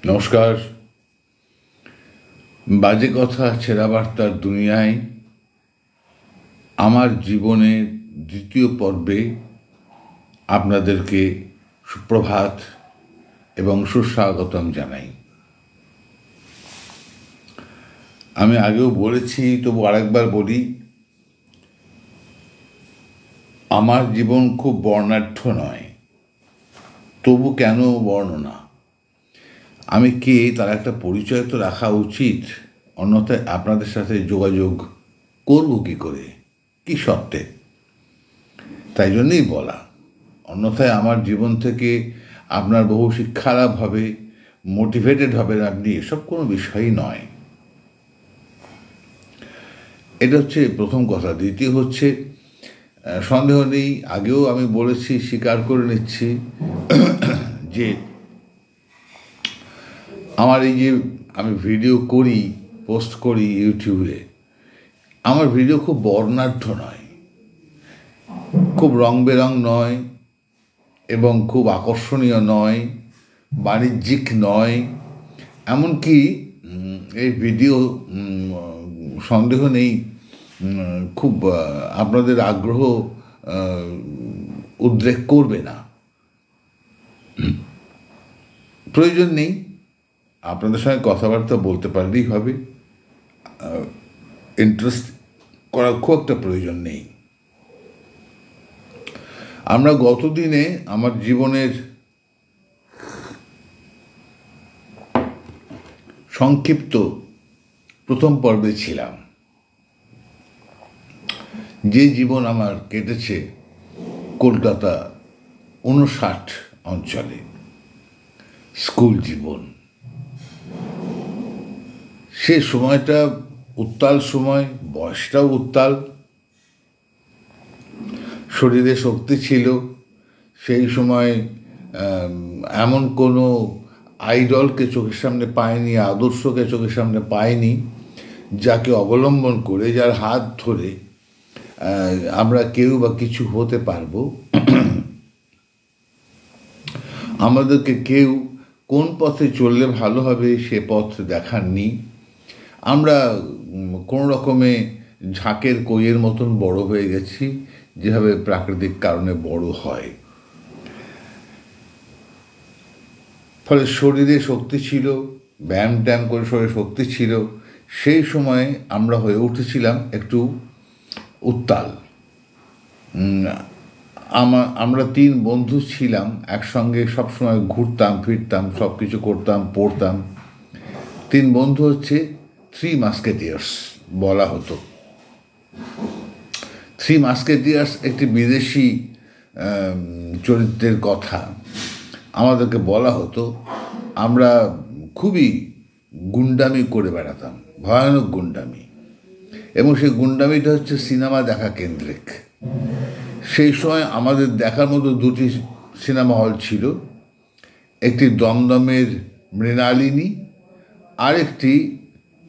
নমস্কার। বাজে কথা ছেঁড়া বার্তার দুনিয়ায় আমার জীবনের দ্বিতীয় পর্বে আপনাদেরকে সুপ্রভাত এবং সুস্বাগতম জানাই। আমি আগেও বলেছি, তবু আরেকবার বলি, আমার জীবন খুব বর্ণাঢ্য নয়, তবু কেন বর্ণনা? আমি কে তার একটা পরিচয় তো রাখা উচিত, অন্যথায় আপনাদের সাথে যোগাযোগ করব কি করে, কি সত্ত্বে? তাই জন্যই বলা, অন্যথায় আমার জীবন থেকে আপনার বহু শিক্ষা লাভ হবে, মোটিভেটেড হবেন আপনি, এসব কোনো বিষয়ই নয়। এটা হচ্ছে প্রথম কথা। দ্বিতীয় হচ্ছে, সন্দেহ নেই, আগেও আমি বলেছি, স্বীকার করে নিচ্ছি যে আমার এই যে আমি ভিডিও করি, পোস্ট করি ইউটিউবে, আমার ভিডিও খুব বর্ণাঢ্য নয়, খুব রং বেরং নয়, এবং খুব আকর্ষণীয় নয়, বাণিজ্যিক নয়। এমনকি এই ভিডিও সন্দেহ নেই খুব আপনাদের আগ্রহ উদ্রেক করবে না, প্রয়োজন নেই। আপনাদের সঙ্গে কথাবার্তা বলতে পারলেই হবে, ইন্টারেস্ট করার খুব একটা প্রয়োজন নেই। আমরা গতদিনে আমার জীবনের সংক্ষিপ্ত প্রথম পর্বে ছিলাম। যে জীবন আমার কেটেছে কলকাতা 59 অঞ্চলে, স্কুল জীবন, সে সময়টা উত্তাল সময়, বয়সটাও উত্তাল, শরীরে শক্তি ছিল। সেই সময় এমন কোনো আইডলকে চোখের সামনে পাইনি, আদর্শকে চোখের সামনে পাইনি যাকে অবলম্বন করে, যার হাত ধরে আমরা কেউ বা কিছু হতে পারবো। আমাদেরকে কেউ কোন পথে চললে ভালো হবে সে পথ দেখাননি। আমরা কোনো রকমে ঝাঁকের কইয়ের মতন বড় হয়ে গেছি, যেভাবে প্রাকৃতিক কারণে বড় হয়। ফলে শরীরে শক্তি ছিল, ব্যায়াম ট্যায়াম করে শরীরে শক্তি ছিল। সেই সময় আমরা হয়ে উঠেছিলাম একটু উত্তাল। আমরা 3 বন্ধু ছিলাম, একসঙ্গে সবসময় ঘুরতাম ফিরতাম, সব কিছু করতাম, পড়তাম। 3 বন্ধু হচ্ছে 3 মাস্কেটিয়ার্স বলা হতো। 3 মাস্কেটিয়ার্স একটি বিদেশি চরিত্রের কথা আমাদেরকে বলা হতো। আমরা খুবই গুন্ডামি করে বেড়াতাম, ভয়ানক গুন্ডামি, এবং সেই গুন্ডামিটা হচ্ছে সিনেমা দেখা কেন্দ্রিক। সেই সময় আমাদের দেখার মতো 2টি সিনেমা হল ছিল, একটি দমদমের মৃণালিনী, আর একটি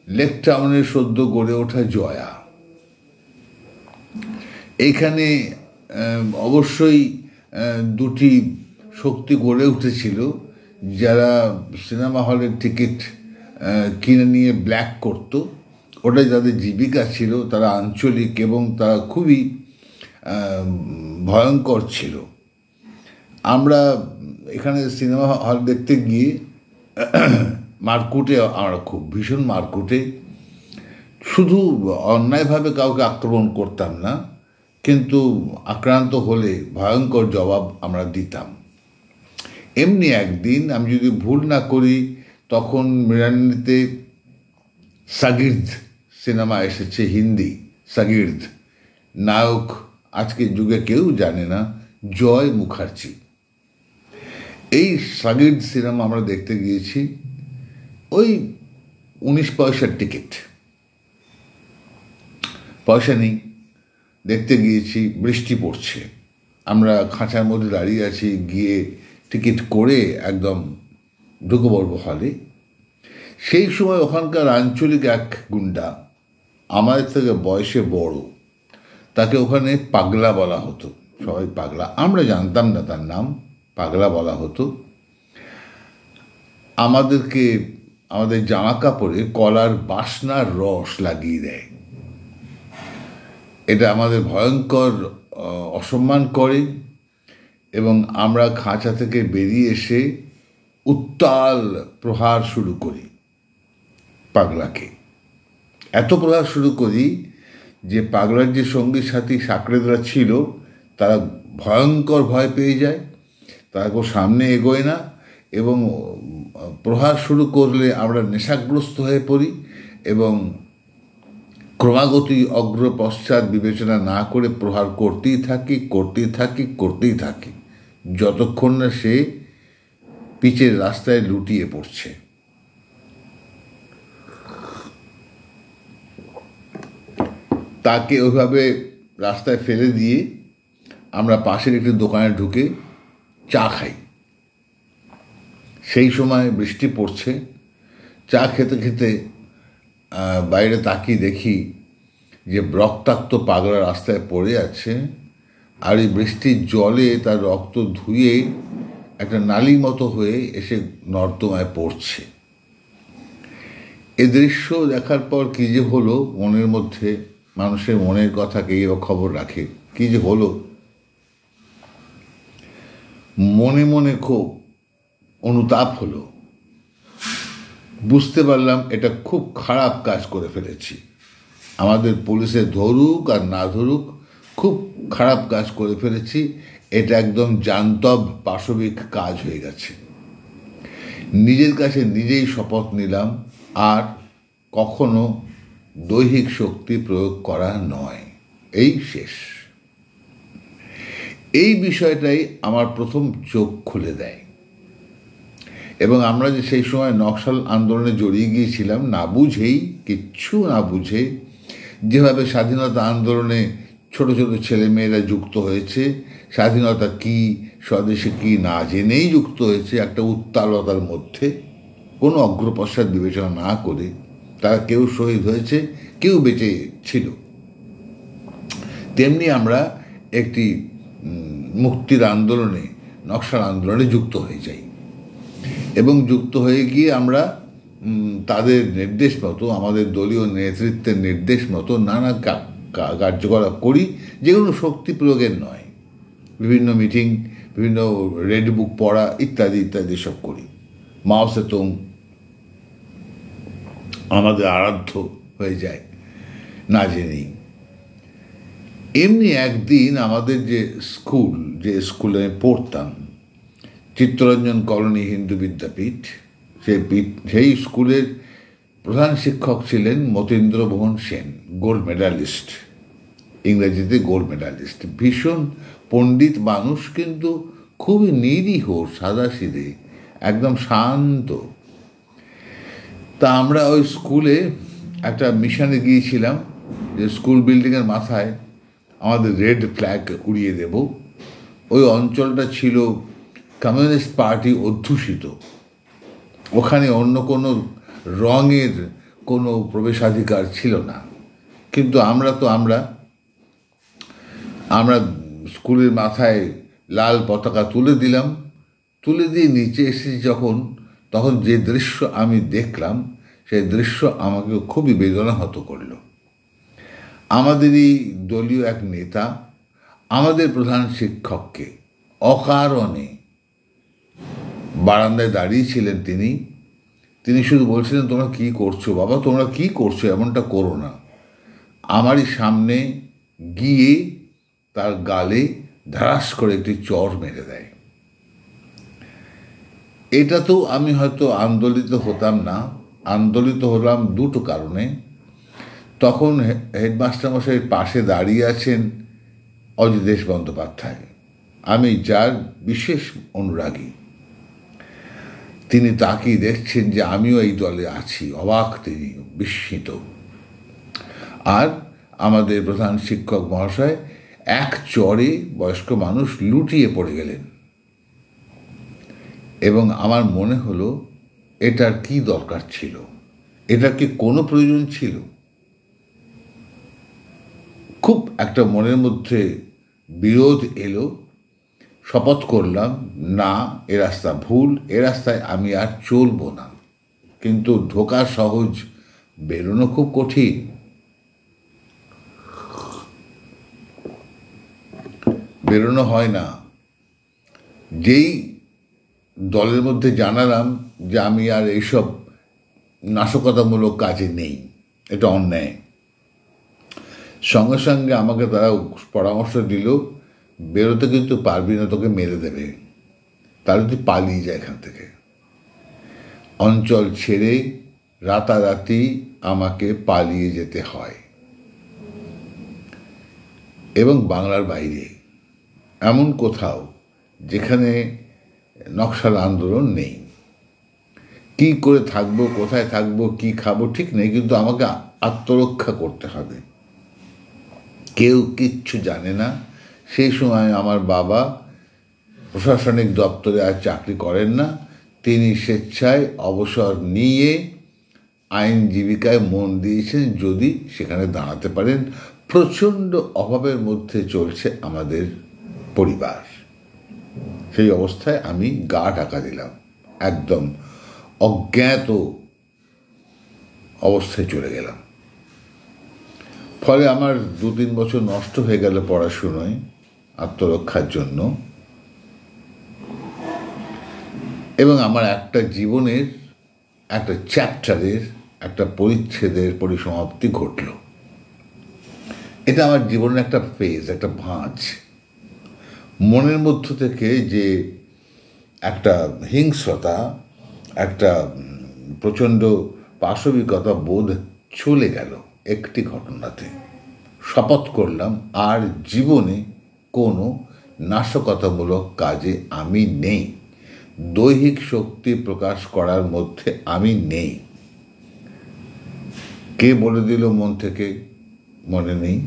লেক টাউনের সদ্য গড়ে ওঠা জয়া। এইখানে অবশ্যই 2টি শক্তি গড়ে উঠেছিল। যারা সিনেমা হলের টিকিট কিনে নিয়ে ব্ল্যাক করত, ওটা যাদের জীবিকা ছিল, তারা আঞ্চলিক এবং তারা খুবই ভয়ঙ্কর ছিল। আমরা এখানে সিনেমা হল দেখতে গিয়ে মারকুটে, আমরা খুব ভীষণ মারকুটে, শুধু অন্যায়ভাবে কাউকে আক্রমণ করতাম না, কিন্তু আক্রান্ত হলে ভয়ঙ্কর জবাব আমরা দিতাম। এমনি একদিন, আমি যদি ভুল না করি, তখন মৃণালিনীতে সাগির্দ সিনেমা এসেছে, হিন্দি সাগির্দ। নায়ক আজকের যুগে কেউ জানে না, জয় মুখার্জি। এই সাগির্দ সিনেমা আমরা দেখতে গিয়েছি, ওই 19 পয়সার টিকিট, পয়সা নেই, দেখতে গিয়েছি। বৃষ্টি পড়ছে, আমরা খাঁচার মধ্যে দাঁড়িয়ে আছি, গিয়ে টিকিট করে একদম ঢুকে পড়বো হলে। সেই সময় ওখানকার আঞ্চলিক এক গুন্ডা, আমাদের থেকে বয়সে বড়, তাকে ওখানে পাগলা বলা হতো, সবাই পাগলা, আমরা জানতাম না তার নাম, পাগলা বলা হতো। আমাদেরকে আমাদের জামা কাপড়ে কলার বাসনার রস লাগিয়ে দেয়। এটা আমাদের ভয়ঙ্কর অসম্মান করে এবং আমরা খাঁচা থেকে বেরিয়ে এসে উত্তাল প্রহার শুরু করি পাগলাকে। এত প্রহার শুরু করি যে পাগলার যে সঙ্গী সাথী সাকরেদরা ছিল তারা ভয়ঙ্কর ভয় পেয়ে যায়, তারা কেউ সামনে এগোয় না এবং প্রহার শুরু করলে আমরা নেশাগ্রস্ত হয়ে পড়ি এবং ক্রমাগতই অগ্র পশ্চাৎ বিবেচনা না করে প্রহার করতেই থাকি যতক্ষণ না সে পিচের রাস্তায় লুটিয়ে পড়ছে। তাকে ওইভাবে রাস্তায় ফেলে দিয়ে আমরা পাশের একটি দোকানে ঢুকে চা খাই। সেই সময় বৃষ্টি পড়ছে। চা খেতে খেতে বাইরে তাকিয়ে দেখি যে রক্তাক্ত পাগলা রাস্তায় পড়ে আছে, আর এই বৃষ্টির জলে তার রক্ত ধুয়ে একটা নালী মতো হয়ে এসে নর্দমায় পড়ছে। এ দৃশ্য দেখার পর কী যে হলো মনের মধ্যে, মানুষের মনের কথা কে খবর রাখে, কী যে হলো মনে মনে খুব অনুতাপ হলো। বুঝতে পারলাম এটা খুব খারাপ কাজ করে ফেলেছি। আমাদের পুলিশে ধরুক আর না ধরুক, খুব খারাপ কাজ করে ফেলেছি। এটা একদম জান্তব পাশবিক কাজ হয়ে গেছে। নিজের কাছে নিজেই শপথ নিলাম আর কখনো দৈহিক শক্তি প্রয়োগ করা নয়। এই শেষ। এই বিষয়টাই আমার প্রথম চোখ খুলে দেয়। এবং আমরা যে সেই সময় নকশাল আন্দোলনে জড়িয়ে গিয়েছিলাম কিচ্ছু না বুঝে, যেভাবে স্বাধীনতা আন্দোলনে ছোট ছোট ছেলেমেয়েরা যুক্ত হয়েছে, স্বাধীনতা কী স্বদেশে কী না জেনেই যুক্ত হয়েছে একটা উত্তালতার মধ্যে, কোনো অগ্রপশ্চাৎ বিবেচনা না করে। তারা কেউ শহীদ হয়েছে, কেউ বেঁচে ছিল। তেমনি আমরা একটি মুক্তির আন্দোলনে, নকশাল আন্দোলনে যুক্ত হয়ে যাই এবং যুক্ত হয়ে গিয়ে আমরা তাদের নির্দেশ মতো, আমাদের দলীয় নেতৃত্বের নির্দেশ মতো নানা কার্যকলাপ করি, যেগুলো শক্তি প্রয়োগের নয়। বিভিন্ন মিটিং, বিভিন্ন রেড বুক পড়া ইত্যাদি ইত্যাদি সব করি। মাও সেতুং আমাদের আরাধ্য হয়ে যায় না জেনেই। এমনি একদিন আমাদের যে স্কুলে পড়তাম, চিত্তরঞ্জন কলোনি হিন্দু বিদ্যাপীঠ, সেই স্কুলের প্রধান শিক্ষক ছিলেন মতীন্দ্রমোহন সেন, গোল্ড মেডালিস্ট, ইংরেজিতে গোল্ড মেডালিস্ট। ভীষণ পণ্ডিত মানুষ, কিন্তু খুবই নিরীহ, সাদাসিধে, একদম শান্ত। তা আমরা ওই স্কুলে একটা মিশনে গিয়েছিলাম যে স্কুল বিল্ডিংয়ের মাথায় আমাদের রেড ফ্ল্যাগ উড়িয়ে দেব। ওই অঞ্চলটা ছিল কমিউনিস্ট পার্টি অধ্যুষিত। ওখানে অন্য কোনো রঙের কোনো প্রবেশাধিকার ছিল না। কিন্তু আমরা স্কুলের মাথায় লাল পতাকা তুলে দিলাম। তুলে দিয়ে নিচে এসেছি তখন যে দৃশ্য আমি দেখলাম, সেই দৃশ্য আমাকে খুবই বেদনাহত করল। আমাদেরই দলীয় এক নেতা আমাদের প্রধান শিক্ষককে অকারণে, বারান্দায় দাঁড়িয়েছিলেন তিনি শুধু বলছিলেন, তোমরা কী করছো বাবা, তোমরা কী করছো, এমনটা করো না। আমারই সামনে গিয়ে তার গালে ধারাস করে একটি চড় মেরে দেয়। এটা তো আমি হয়তো আন্দোলিত হতাম না। আন্দোলিত হলাম দুটো কারণে। তখন হেডমাস্টার মশাইয়ের পাশে দাঁড়িয়ে আছেন অজিতেশ বন্দ্যোপাধ্যায়, আমি যার বিশেষ অনুরাগী। তিনি তাকিয়ে দেখছেন যে আমিও এই দলে আছি, অবাক, তিনি বিস্মিত। আর আমাদের প্রধান শিক্ষক মহাশয় এক চড়ে বয়স্ক মানুষ লুটিয়ে পড়ে গেলেন। এবং আমার মনে হলো এটার কি দরকার ছিল, এটার কি কোনো প্রয়োজন ছিল? খুব একটা মনের মধ্যে বিরোধ এলো। শপথ করলাম, না, এ রাস্তা ভুল, এ রাস্তায় আমি আর চলবো না। কিন্তু ঢোকা সহজ, বেরোনো খুব কঠিন। বেরোনো হয় না। যেই দলের মধ্যে জানালাম যে আমি আর এইসব নাশকতামূলক কাজে নেই, এটা অন্যায়, সঙ্গে সঙ্গে আমাকে তারা পরামর্শ দিল, বেরোতে কিন্তু পারবি না, তোকে মেরে দেবে, তাহলে তুই পালিয়ে যায় এখান থেকে। অঞ্চল ছেড়ে রাতারাতি আমাকে পালিয়ে যেতে হয়, এবং বাংলার বাইরে এমন কোথাও যেখানে নকশাল আন্দোলন নেই। কি করে থাকবো, কোথায় থাকবো, কি খাবো ঠিক নেই, কিন্তু আমাকে আত্মরক্ষা করতে হবে। কেউ কিচ্ছু জানে না। সেই সময় আমার বাবা প্রশাসনিক দপ্তরে আর চাকরি করেন না, তিনি স্বেচ্ছায় অবসর নিয়ে আইনজীবিকায় মন দিয়েছেন, যদি সেখানে দাঁড়াতে পারেন। প্রচণ্ড অভাবের মধ্যে চলছে আমাদের পরিবার। সেই অবস্থায় আমি গা ঢাকা দিলাম, একদম অজ্ঞাত অবস্থায় চলে গেলাম। ফলে আমার 2-3 বছর নষ্ট হয়ে গেল পড়াশুনোয় আত্মরক্ষার জন্য, এবং আমার একটা জীবনের একটা চ্যাপ্টারের, একটা পরিচ্ছেদের পরিসমাপ্তি ঘটল। এটা আমার জীবনের একটা ফেজ, একটা ভাঁজ। মনের মধ্য থেকে যে একটা হিংস্রতা, একটা প্রচণ্ড পাশবিকতা বোধ চলে গেল একটি ঘটনাতে। শপথ করলাম আর জীবনে কোনো নাশকতামূলক কাজে আমি নেই, দৈহিক শক্তি প্রকাশ করার মধ্যে আমি নেই। কে বলে দিল মন থেকে মনে নেই,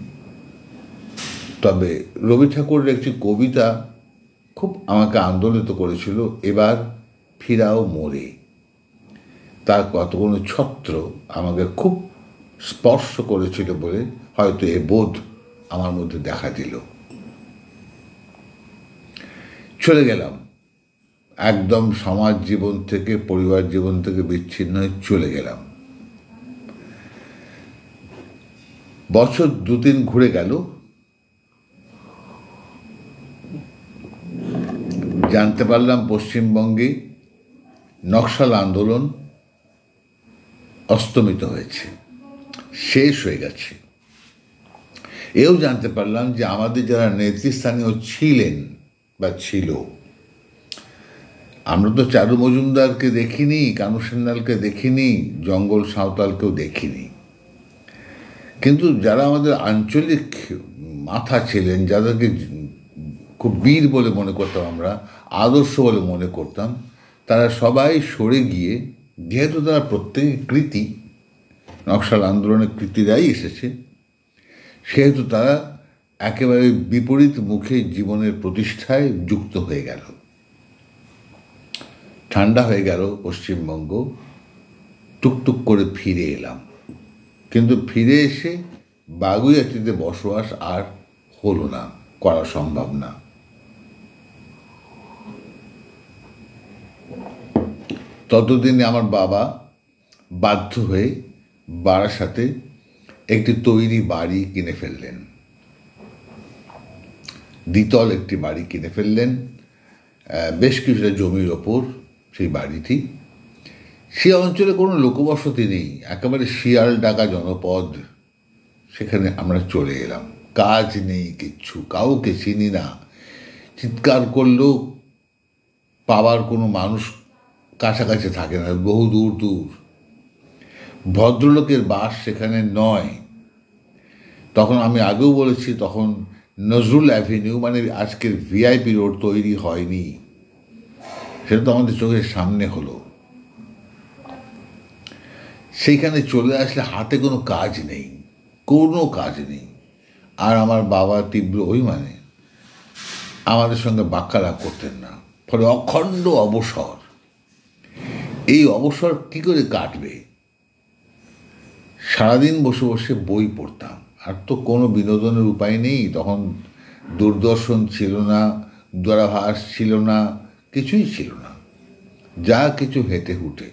তবে রবি ঠাকুরের একটি কবিতা খুব আমাকে আন্দোলিত করেছিল, এবার ফিরাও মোরে। তার কতগুলো ছত্র আমাকে খুব স্পর্শ করেছিল বলে হয়তো এ বোধ আমার মধ্যে দেখা দিল। চলে গেলাম, একদম সমাজ জীবন থেকে, পরিবার জীবন থেকে বিচ্ছিন্ন হয়ে চলে গেলাম। বছর 2-3 ঘুরে গেল, জানতে পারলাম পশ্চিমবঙ্গে নকশাল আন্দোলন অস্তমিত হয়েছে, শেষ হয়ে গেছে। এও জানতে পারলাম যে আমাদের যারা নেতৃস্থানীয় ছিলেন বা ছিল, আমরা তো চারু মজুমদারকে দেখিনি, কানু সান্যালকে দেখিনি, জঙ্গল সাঁওতালকেও দেখিনি, কিন্তু যারা আমাদের আঞ্চলিক মাথা ছিলেন, যাদেরকে খুব বীর বলে মনে করতাম, আমরা আদর্শ বলে মনে করতাম, তারা সবাই সরে গিয়ে, যেহেতু তারা প্রত্যেকে কৃতী, নকশাল আন্দোলনের কৃতীরাই এসেছে, সেহেতু তারা একেবারে বিপরীত মুখে জীবনের প্রতিষ্ঠায় যুক্ত হয়ে গেল। ঠান্ডা হয়ে গেল পশ্চিমবঙ্গ, টুকটুক করে ফিরে এলাম। কিন্তু ফিরে এসে বাগুইআটিতে বসবাস আর হলো না, করা সম্ভব না। ততদিনে আমার বাবা বাধ্য হয়ে বারাসাতে একটি তৈরি বাড়ি কিনে ফেললেন, দ্বিতল একটি বাড়ি কিনে ফেললেন, বেশ কিছুটা জমির ওপর সেই বাড়িটি। সে অঞ্চলে কোনো লোকবসতি নেই, একেবারে শিয়াল ডাকা জনপদ। সেখানে আমরা চলে এলাম, কাজ নেই কিচ্ছু, কাউকে চিনি না, চিৎকার করলেও পাওয়ার কোনো মানুষ কাছাকাছি থাকে না, বহু দূর দূর। ভদ্রলোকের বাস সেখানে নয়। তখন আমি আগেও বলেছি, তখন নজরুল অ্যাভিনিউ মানে আজকের ভিআইপি রোড তৈরি হয়নি, সেটা তো আমাদের চোখের সামনে হলো। সেইখানে চলে আসলে হাতে কোনো কাজ নেই, কোনো কাজ নেই। আর আমার বাবা তীব্র অভিমানে আমাদের সঙ্গে বাক্যালাপ করতেন না, ফলে অখণ্ড অবসর। এই অবসর কী করে কাটবে? সারাদিন বসে বসে বই পড়তাম, আর তো কোনো বিনোদনের উপায় নেই। তখন দূরদর্শন ছিল না, দূরাভাস ছিল না, কিছুই ছিল না। যা কিছু হেঁটে হুটে,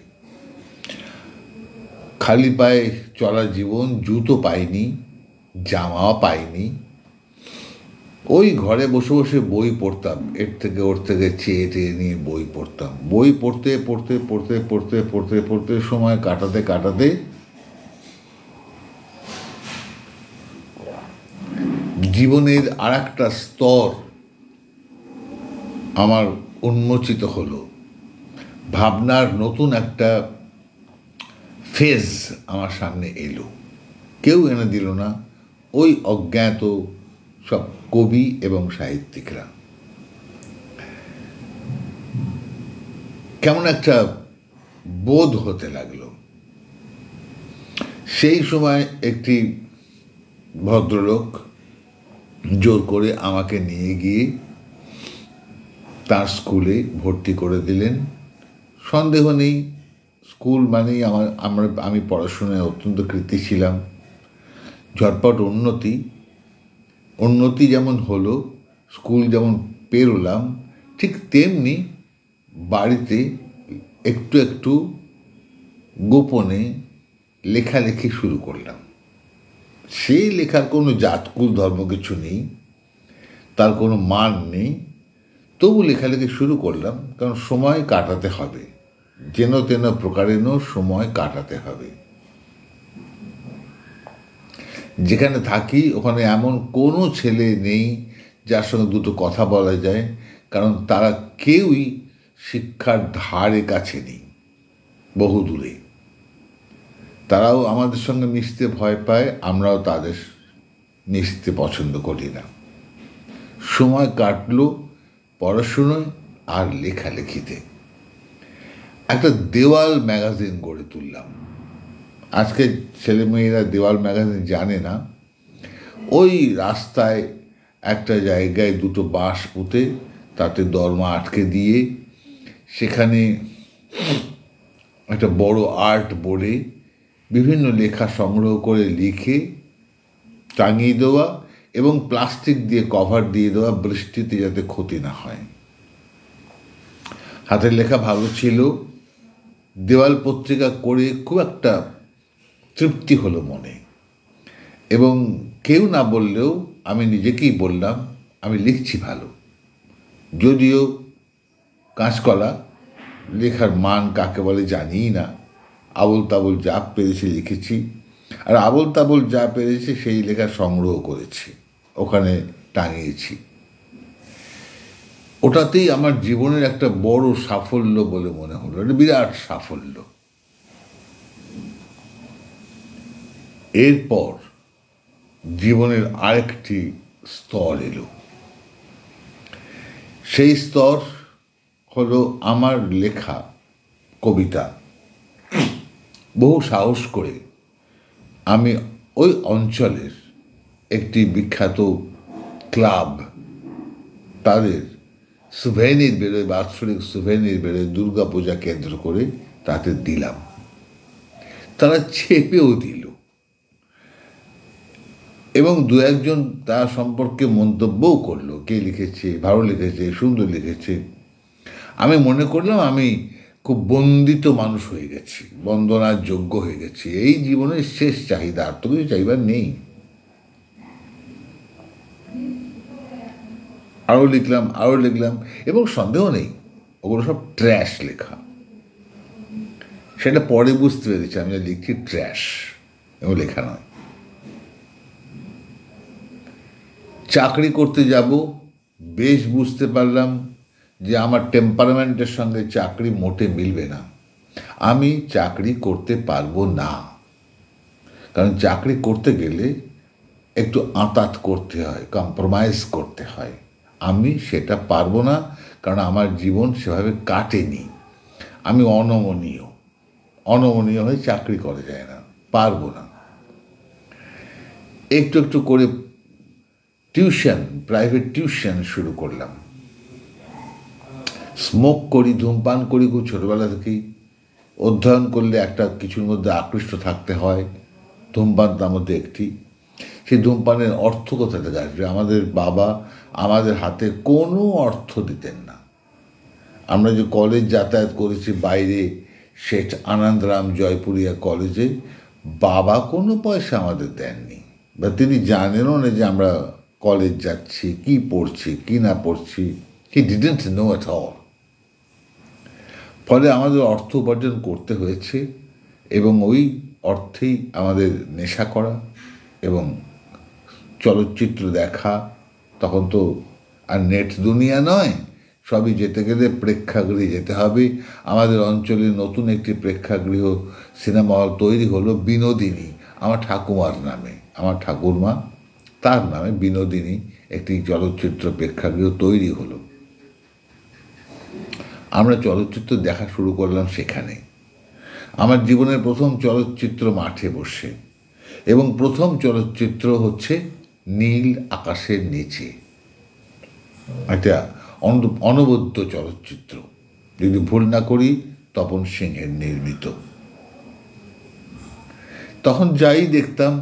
খালি পায়ে চলা জীবন। জুতো পাইনি, জামাও পাইনি। ওই ঘরে বসে বসে বই পড়তাম, এর থেকে ওর থেকে চেয়ে টেয়ে নিয়ে বই পড়তাম। বই পড়তে পড়তে পড়তে পড়তে পড়তে পড়তে সময় কাটাতে কাটাতে জীবনের আর একটা স্তর আমার উন্মোচিত হলো। ভাবনার নতুন একটা ফেজ আমার সামনে এলো। কেউ এনে দিল না, ওই অজ্ঞাত সব কবি এবং সাহিত্যিকরা। কেমন একটা বোধ হতে লাগলো। সেই সময় একটি ভদ্রলোক জোর করে আমাকে নিয়ে গিয়ে তার স্কুলে ভর্তি করে দিলেন। সন্দেহ নেই, স্কুল মানেই আমি পড়াশোনায় অত্যন্ত কৃতী ছিলাম। ঝটপট উন্নতি যেমন হলো, স্কুল যেমন পেরোলাম, ঠিক তেমনি বাড়িতে একটু একটু গোপনে লেখালেখি শুরু করলাম। সেই লেখার কোনো জাতকুল ধর্ম কিছু নেই, তার কোনো মান নেই, তবু লেখালেখি শুরু করলাম। কারণ সময় কাটাতে হবে, যেন তেন প্রকারেণ সময় কাটাতে হবে। যেখানে থাকি ওখানে এমন কোনো ছেলে নেই যার সঙ্গে দুটো কথা বলা যায়, কারণ তারা কেউই শিক্ষার ধারে কাছে নেই, বহু দূরে। তারাও আমাদের সঙ্গে মিশতে ভয় পায়, আমরাও তাদের মিশতে পছন্দ করি না। সময় কাটলো পড়াশুনোয় আর লেখালেখিতে। একটা দেওয়াল ম্যাগাজিন গড়ে তুললাম। আজকে ছেলেমেয়েরা দেওয়াল ম্যাগাজিন জানে না। ওই রাস্তায় একটা জায়গায় দুটো বাঁশ পুঁতে তাতে দরমা আটকে দিয়ে সেখানে একটা বড় আর্ট বোর্ডে বিভিন্ন লেখা সংগ্রহ করে লিখে টাঙিয়ে দেওয়া এবং প্লাস্টিক দিয়ে কভার দিয়ে দেওয়া, বৃষ্টিতে যাতে ক্ষতি না হয়। হাতের লেখা ভালো ছিল। দেওয়াল পত্রিকা করে খুব একটা তৃপ্তি হলো মনে, এবং কেউ না বললেও আমি নিজেকেই বললাম আমি লিখছি ভালো। যদিও কাঁচকলা, লেখার মান কাকে বলে জানিই না। আবোল তাবোল যা পেরেছি লিখেছি, আর আবোল তাবোল যা পেরেছি সেই লেখা সংগ্রহ করেছি, ওখানে টাঙিয়েছি। ওটাতেই আমার জীবনের একটা বড় সাফল্য বলে মনে হলো, একটা বিরাট সাফল্য। এরপর জীবনের আরেকটি স্তর এলো। সেই স্তর হলো আমার লেখা কবিতা। বহু সাহস করে আমি ওই অঞ্চলের একটি বিখ্যাত ক্লাব, তাদের সুভেনির বেরোয়, বাৎসরিক সুভেনির বেরোয় দুর্গাপূজা কেন্দ্র করে, তাতে দিলাম। তারা চেপেও দিল এবং দু একজন তার সম্পর্কে মন্তব্যও করলো, কে লিখেছে, ভালো লিখেছে, সুন্দর লিখেছে। আমি মনে করলাম আমি খুব বন্দিত মানুষ হয়ে গেছি, বন্দনার যোগ্য হয়ে গেছি। এই জীবনের শেষ চাহিদা, আর তো কিছু চাইবার নেই। আরও লিখলাম এবং সন্দেহ নেই ওগুলো সব ট্র্যাশ লেখা। সেটা পরে বুঝতে পেরেছি আমি লিখছি ট্র্যাশ, এবং লেখা নয়। চাকরি করতে যাব, বেশ বুঝতে পারলাম যে আমার টেম্পারমেন্টের সঙ্গে চাকরি মোটে মিলবে না। আমি চাকরি করতে পারবো না, কারণ চাকরি করতে গেলে একটু আঁতাত করতে হয়, কম্প্রোমাইজ করতে হয়। আমি সেটা পারবো না, কারণ আমার জীবন সেভাবে কাটেনি। আমি অনমনীয় হয়ে চাকরি করা যায় না, পারবো না। একটু একটু করে প্রাইভেট টিউশন শুরু করলাম। স্মোক করি, ধূমপান করি খুব ছোটোবেলা থেকেই। অধ্যয়ন করলে একটা কিছুর মধ্যে আকৃষ্ট থাকতে হয়, ধূমপান তার মধ্যে একটি। সেই ধূমপানের অর্থ কোথা থেকে আসবে? আমাদের বাবা আমাদের হাতে কোনো অর্থ দিতেন না। আমরা যে কলেজ যাতায়াত করেছি বাইরে, শেঠ আনন্দরাম জয়পুরিয়া কলেজে, বাবা কোনো পয়সা আমাদের দেননি, বা তিনি জানেনও না যে আমরা কলেজ যাচ্ছি, কি পড়ছি কি না পড়ছি। He didn't know at all. ফলে আমাদের অর্থ উপার্জন করতে হয়েছে, এবং ওই অর্থেই আমাদের নেশা করা এবং চলচ্চিত্র দেখা। তখন তো আর নেট দুনিয়া নয়, সবই যেতে গেলে প্রেক্ষাগৃহে যেতে হবে। আমাদের অঞ্চলে নতুন একটি প্রেক্ষাগৃহ সিনেমা হল তৈরি হলো বিনোদিনী, আমার ঠাকুমার নামে, আমার ঠাকুরমা তার নামে বিনোদিনী একটি চলচ্চিত্র প্রেক্ষাগৃহ তৈরি হলো। আমরা চলচ্চিত্র দেখা শুরু করলাম সেখানে। আমার জীবনের প্রথম চলচ্চিত্র মাঠে বসে, এবং প্রথম চলচ্চিত্র হচ্ছে নীল আকাশের নিচে, একটা অনবদ্য চলচ্চিত্র, যদি ভুল না করি তপন সিংহের নির্মিত। তখন যাই দেখতাম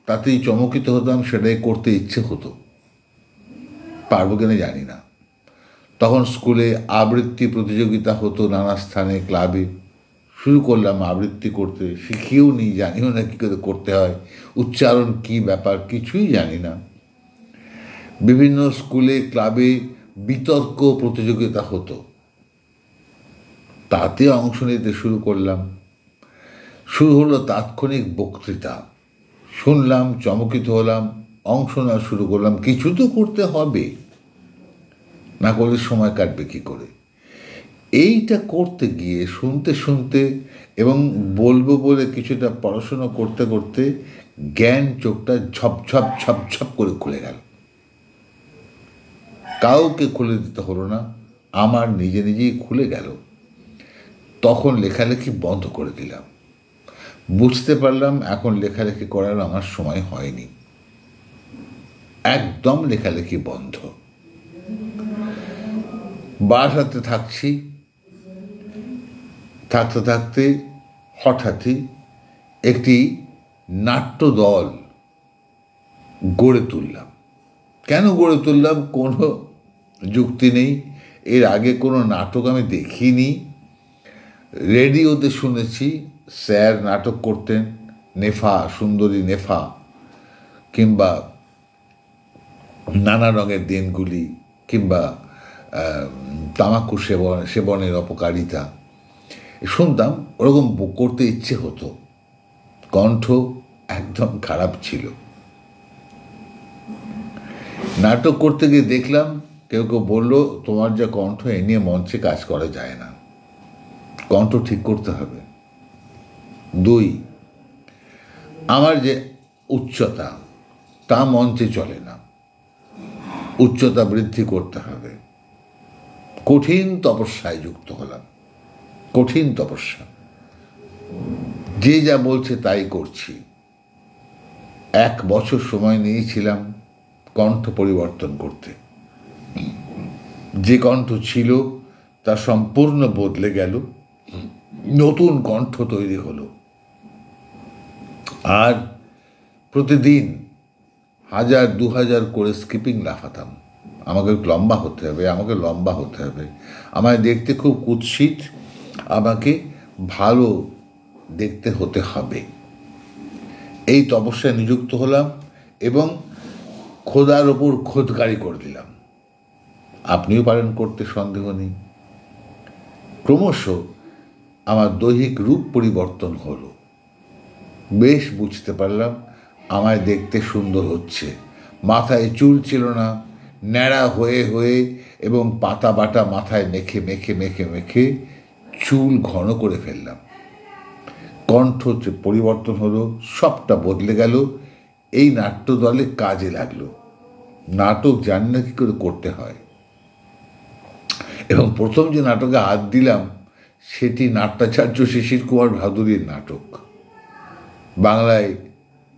তাতেই চমকিত হতাম, সেটাই করতে ইচ্ছে হতো। পারবো কিনা জানি না। তখন স্কুলে আবৃত্তি প্রতিযোগিতা হতো নানা স্থানে, ক্লাবে। শুরু করলাম আবৃত্তি করতে, শিখিয়েও নি, জানিও না কী করে করতে হয়, উচ্চারণ কী ব্যাপার কিছুই জানি না। বিভিন্ন স্কুলে ক্লাবে বিতর্ক প্রতিযোগিতা হতো, তাতে অংশ নিতে শুরু করলাম। শুরু হলো তাৎক্ষণিক বক্তৃতা, শুনলাম, চমকিত হলাম, অংশ নেওয়া শুরু করলাম। কিছু তো করতে হবে, না করলে সময় কাটবে কী করে? এইটা করতে গিয়ে শুনতে শুনতে এবং বলবো বলে কিছুটা পড়াশোনা করতে করতে জ্ঞান চোখটা ঝপঝপ ঝপঝপ করে খুলে গেল। কাউকে খুলে দিতে হলো না, আমার নিজে নিজেই খুলে গেল। তখন লেখালেখি বন্ধ করে দিলাম। বুঝতে পারলাম এখন লেখালেখি করার আমার সময় হয়নি, একদম লেখালেখি বন্ধ। বাসাতে থাকছি, থাকতে থাকতে হঠাৎই একটি নাট্য দল গড়ে তুললাম। কেন গড়ে তুললাম কোনো যুক্তি নেই। এর আগে কোনো নাটক আমি দেখিনি, রেডিওতে শুনেছি স্যার নাটক করতেন, নেফা, সুন্দরী নেফা, কিংবা নানা রঙের দিনগুলি, কিংবা তামাকু সেবনের অপকারিতা শুনতাম। ওরকম করতে ইচ্ছে হতো, কণ্ঠ একদম খারাপ ছিল। নাটক করতে গিয়ে দেখলাম কেউ কেউ বললো, তোমার যা কণ্ঠ, এ নিয়ে মঞ্চে কাজ করা যায় না, কণ্ঠ ঠিক করতে হবে। 2, আমার যে উচ্চতা তা মঞ্চে চলে না, উচ্চতা বৃদ্ধি করতে হবে। কঠিন তপস্যায় যুক্ত হলাম, কঠিন তপস্যা। যে যা বলছে তাই করছি। 1 বছর সময় নিয়েছিলাম কণ্ঠ পরিবর্তন করতে। যে কণ্ঠ ছিল তা সম্পূর্ণ বদলে গেল, নতুন কণ্ঠ তৈরি হলো। আর প্রতিদিন 1000-2000 করে স্কিপিং লাফাতাম। আমাকে লম্বা হতে হবে, আমাকে লম্বা হতে হবে, আমায় দেখতে খুব কুৎসিত, আমাকে ভালো দেখতে হতে হবে। এই তপস্যায় নিযুক্ত হলাম এবং খোদার ওপর খোদকারি করে দিলাম। আপনিও পারেন করতে, সন্দেহ নেই। ক্রমশ আমার দৈহিক রূপ পরিবর্তন হলো। বেশ বুঝতে পারলাম আমায় দেখতে সুন্দর হচ্ছে। মাথায় চুল ছিল না, ন্যাড়া হয়ে হয়ে এবং পাতা বাটা মাথায় মেখে মেখে মেখে মেখে চুল ঘন করে ফেললাম। কণ্ঠ পরিবর্তন হলো, সবটা বদলে গেল। এই নাট্য দলে কাজে লাগলো। নাটক জানি না কী করে করতে হয়, এবং প্রথম যে নাটকে হাত দিলাম সেটি নাট্যাচার্য শিশির কুমার ভাদুরীর নাটক। বাংলায়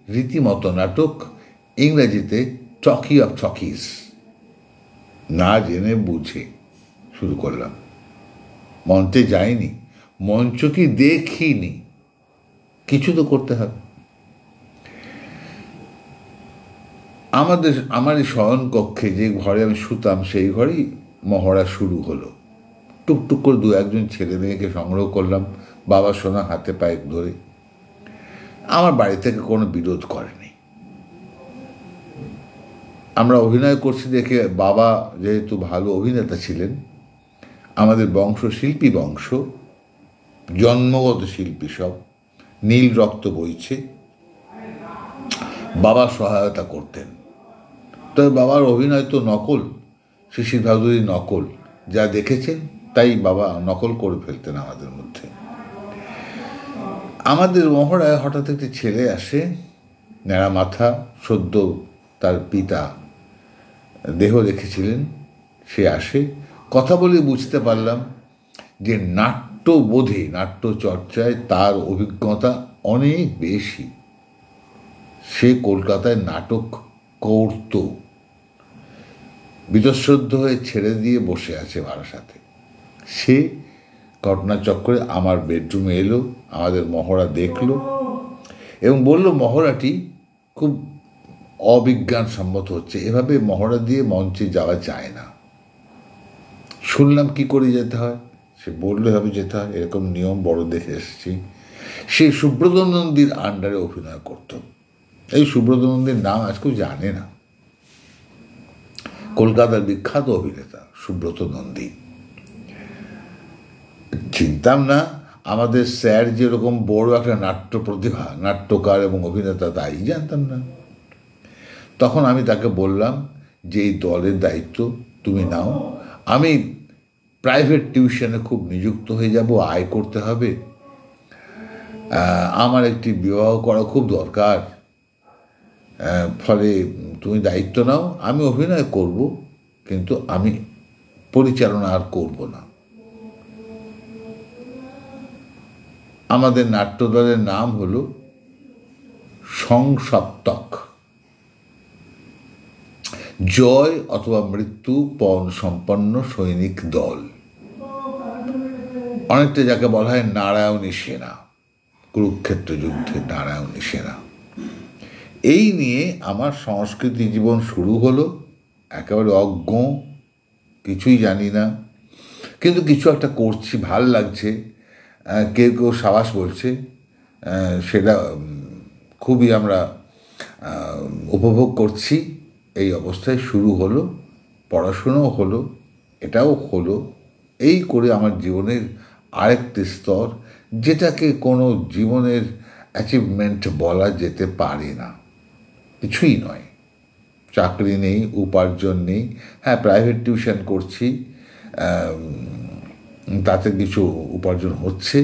রীতিমতো নাটক, ইংরেজিতে টকি অফ টকিজ। না জেনে বুঝে শুরু করলাম। মঞ্চে যাইনি, মঞ্চ কি দেখিনি, কিছু তো করতে হবে। আমার এই শয়ন কক্ষে যে ঘরে আমি শুতাম সেই ঘরেই মহড়া শুরু হলো। টুকটুক করে 2-1 ছেলে মেয়েকে সংগ্রহ করলাম, বাবা সোনা হাতে পায়ে ধরে। আমার বাড়ি থেকে কোনো বিরোধ করেনি। আমরা অভিনয় করছি দেখে, বাবা যেহেতু ভালো অভিনেতা ছিলেন, আমাদের বংশ শিল্পী বংশ, জন্মগত শিল্পী, সব নীল রক্ত বইছে, বাবা সহায়তা করতেন। তবে বাবার অভিনয় তো নকল, শিশির ভাদুরী নকল, যা দেখেছেন তাই বাবা নকল করে ফেলতেন আমাদের মধ্যে। আমাদের মহড়ায় হঠাৎ একটি ছেলে আসে, ন্যাড়া মাথা, সদ্য তার পিতা দেহ রেখেছিলেন। সে আসে, কথা বলে বুঝতে পারলাম যে নাট্যবোধে, নাট্য চর্চায় তার অভিজ্ঞতা অনেক বেশি। সে কলকাতায় নাটক করত, বীতশ্রদ্ধ হয়ে ছেড়ে দিয়ে বসে আছে বারাসাতে। সে ঘটনাচক্রে আমার বেডরুমে এলো, আমাদের মহড়া দেখলো এবং বলল মহড়াটি খুব অবিজ্ঞানসম্মত হচ্ছে, এভাবে মহড়া দিয়ে মঞ্চে যাওয়া যায় না। শুনলাম কি করে যেতে হয়, সে বললো এভাবে যেতে হয়, এরকম নিয়ম বড় দেখে এসেছি। সে সুব্রত নন্দীর আন্ডারে অভিনয় করত। এই সুব্রত নন্দীর নাম আজ কেউ জানে না, কলকাতার বিখ্যাত অভিনেতা সুব্রত নন্দী। চিনতাম না আমাদের স্যার যেরকম বড় একটা নাট্য প্রতিভা, নাট্যকার এবং অভিনেতা, তাই জানতাম না। তখন আমি তাকে বললাম যে এই দলের দায়িত্ব তুমি নাও, আমি প্রাইভেট টিউশনে খুব নিযুক্ত হয়ে যাব, আয় করতে হবে, আমার একটি বিবাহ করা খুব দরকার, ফলে তুমি দায়িত্ব নাও, আমি অভিনয় করব কিন্তু আমি পরিচালনা আর করব না। আমাদের নাট্যদলের নাম হলো সংসপ্তক, জয় অথবা মৃত্যু পণ সম্পন্ন সৈনিক দল, অনেকটা যাকে বলা হয় নারায়ণী সেনা, কুরুক্ষেত্র যুদ্ধে নারায়ণী সেনা। এই নিয়ে আমার সংস্কৃতি জীবন শুরু হলো, একেবারে অজ্ঞ, কিছুই জানি না, কিন্তু কিছু একটা করছি, ভাল লাগছে, কেউ কেউ সাবাস বলছে, সেটা খুবই আমরা উপভোগ করছি। এই অবস্থায় শুরু হলো, পড়াশুনোও হলো, এটাও হলো। এই করে আমার জীবনের আরেকটি স্তর, যেটাকে কোনো জীবনের অ্যাচিভমেন্ট বলা যেতে পারে না, কিছুই নয়। চাকরি নেই, উপার্জন নেই, হ্যাঁ প্রাইভেট টিউশন করছি, তাতে কিছু উপার্জন হচ্ছে,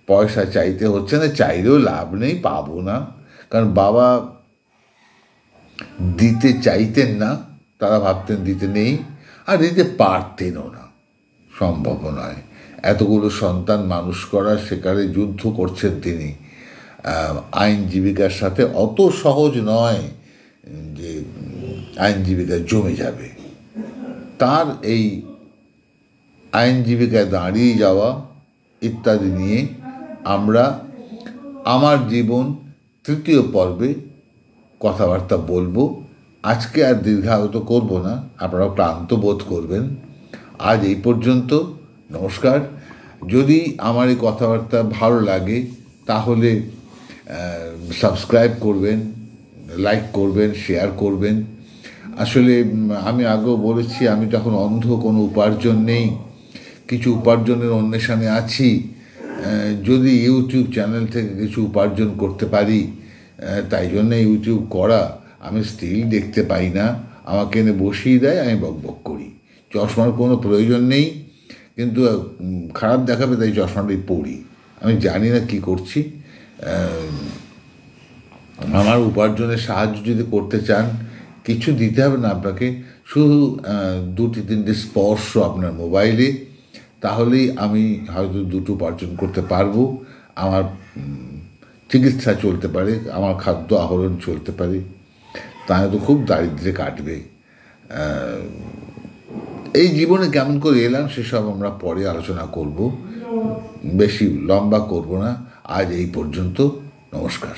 পয়সা চাইতে হচ্ছে না, চাইলেও লাভ নেই, পাবো না, কারণ বাবা দিতে চাইতেন না, তারা ভাবতেন দিতে নেই, আর দিতে পারতেনও না, সম্ভব নয়। এতগুলো সন্তান মানুষ করা, সেখানে যুদ্ধ করছেন তিনি আইনজীবিকার সাথে, অত সহজ নয় যে আইনজীবিকা জমে যাবে। তার এই আইনজীবিকায় দাঁড়িয়ে যাওয়া ইত্যাদি নিয়ে আমরা আমার জীবন তৃতীয় পর্বে কথাবার্তা বলবো। আজকে আর দীর্ঘায়িত করব না, আপনারাও ক্লান্ত বোধ করবেন। আজ এই পর্যন্ত, নমস্কার। যদি আমার এই কথাবার্তা ভালো লাগে তাহলে সাবস্ক্রাইব করবেন, লাইক করবেন, শেয়ার করবেন। আসলে আমি আগেও বলেছি, আমি তখন অন্ধ, কোনো উপার্জন নেই, কিছু উপার্জনের অন্বেষণে আছি। যদি ইউটিউব চ্যানেল থেকে কিছু উপার্জন করতে পারি, তাই জন্য ইউটিউব করা। আমি স্টিল দেখতে পাই না, আমাকে এনে বসিয়ে দেয়, আমি বকবক করি। চশমার কোনো প্রয়োজন নেই, কিন্তু খারাপ দেখাবে তাই চশমাটাই পড়ি। আমি জানি না কি করছি। আমার উপার্জনের সাহায্য যদি করতে চান, কিছু দিতে হবে না আপনাকে, শুধু 2-3টে স্পর্শ আপনার মোবাইলে, তাহলেই আমি হয়তো 2টো উপার্জন করতে পারবো। আমার চিকিৎসা চলতে পারে, আমার খাদ্য আহরণ চলতে পারে, তাহলে তো খুব দারিদ্র্যে কাটবে। এই জীবনে কেমন করে এলাম সেসব আমরা পরে আলোচনা করব, বেশি লম্বা করব না। আজ এই পর্যন্ত, নমস্কার।